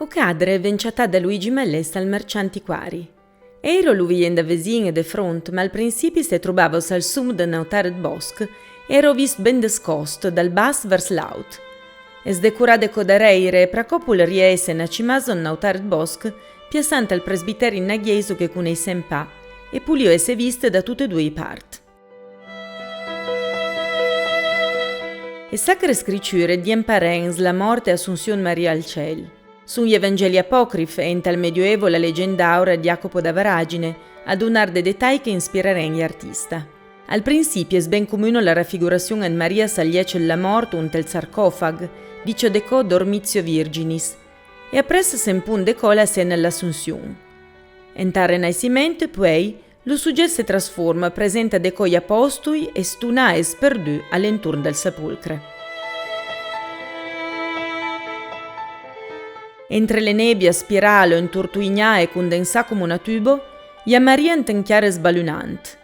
cadre è venciata da Luigi Mallesta al mercantiquari. Ero lui in da vesin e de front, ma al principi se trovava al sum de nautaret bosc, ero vist ben descosto dal bas vers l'aut. Es decurade codareire e pracopul riese na cimaso nautaret bosc, piassante al presbiteri naghieso che cuneisse in pa, e pulio esse viste da tutte e due i part. E sacre scritture dien parens la morte Assunzion Maria al ciel. Sugli Evangeli apocrifi e in tal medioevo la leggenda aurea di Jacopo da Varagine, ad unar de dettagli che ispiraren gli artista. Al principio es ben comune la raffigurazione en Maria sagliece la morte un tel sarcofag, dicio deco dormitio virginis, e appresso sempun deco la scena l'Assunzion. Entare nascimento, poi, lo suggesto si trasforma, presenta deco gli apostoli e stuna es perdu all'intorno del sepolcre. Entre le nebbie a spirale o intortuignà e condensà come una tubo, ia Maria intenchiare sbalunant.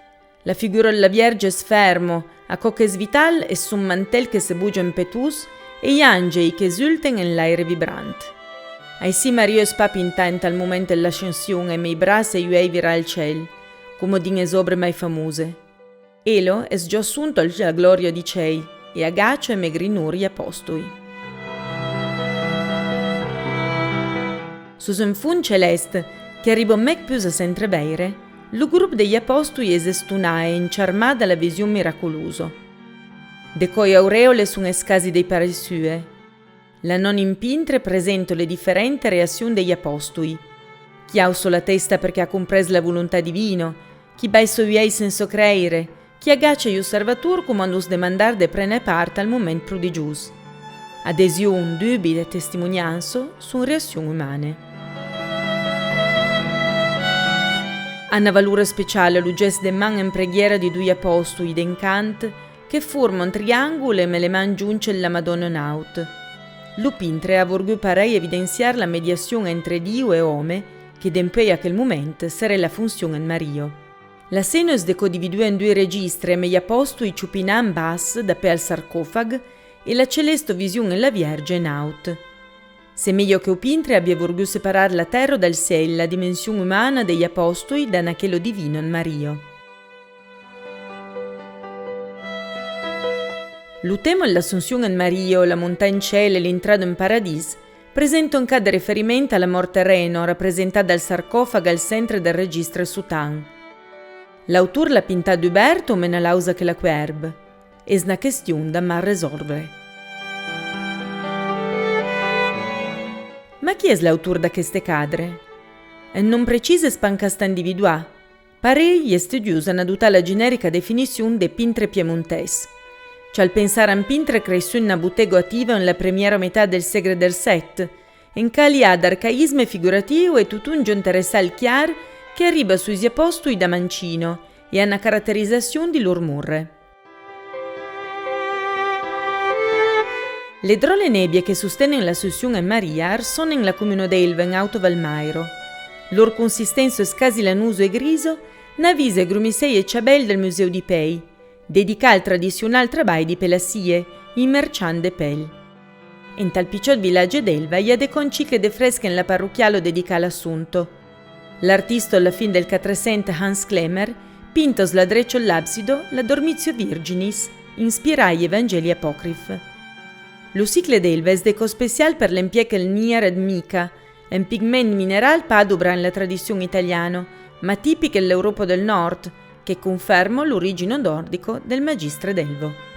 La figura della Vierge sfermo, a coques vital e sun mantel che se bugia impetus, e gli angeli che esulten in l'aere vibrant. Ai sì Maria es papi intenta al momento dell'ascensione e mei bracci e uei vira al ciel, come dine sobre mai famose. Elo es già assunto alla gloria di cei, e agaccio e megrinur gli apostoli. Sus un fun celeste, che arrivò mec più a s'entreveire, lo gruppo degli apostoli esestunae in charmada la visione miracoloso. De coi aureole sun escasi dei paresue. La non impintre presento le differenti reazioni degli apostoli. Chi ha uso la testa perché ha compreso la volontà divino, chi baiso viei senso creire, chi agaccia gli osservatori come us demandar de prene parte al momento prodigioso. Adesione, dubbi e testimonianza sono reazioni umane. Hanno valore speciale lo gesto de man in preghiera di due apostoli d'encant che formano un triangolo e me le man giunce la Madonna naut. Lupintre ha voluto parei evidenziare la mediazione entre Dio e uomo che d'empei a quel momento sarebbe la funzione in Mario. La scena es decodividua in due registri e me gli apostoli ciupinan bas da pe al sarcofag e la celeste visione la Vierge naut. Se meglio che Upintre abbia voluto separare la terra dal cielo, la dimensione umana degli apostoli da quello divino in Mario. L'utemo dell'Assunzione in Mario, la montagna cielo e l'entrata in paradiso presentano cada riferimento alla morte reno rappresentata dal sarcofago al centro del registro Sutan. L'autore l'ha pintato Uberto meno lausa che la querb. È una questione da mal risolvere. Ma chi è l'autore da queste cadre? E non precise spancasta individuà. Pare gli studiosi hanno adottato la generica definizione de pintre piemontese. Cioè al pensare a un pintre cresciuto in una bottega attiva nella prima metà del secolo XVII, in cali ad arcaismo figurativo e tutto un interessal chiaro che arriva sui apostoli da mancino e a una caratterizzazione di loro murre. Le drolle nebbie che sostengono l'Assunzione a Maria sono nella comune d'Elva in Alto Valmairo. Loro consistenza è scasi lanuso e griso, navise grumisei e ciabel del Museo di Pei, dedica al tradizionale traballo di pelassie, in mercian de pel. In tal picciot villaggio d'Elva hi ha de conciche de fresche in la parrocchialo dedica all'assunto. L'artista alla fin del 400 Hans Klemmer pintos la dreccio l'absido la Dormitio Virginis, ispirai gli Evangeli apocrifi. Lo cicle d'Elva è deco special per l'impiego del nier ed mica, un pigment mineral padobra nella tradizione italiana, ma tipico dell'Europa del Nord, che conferma l'origine nordico del Magistre d'Elvo.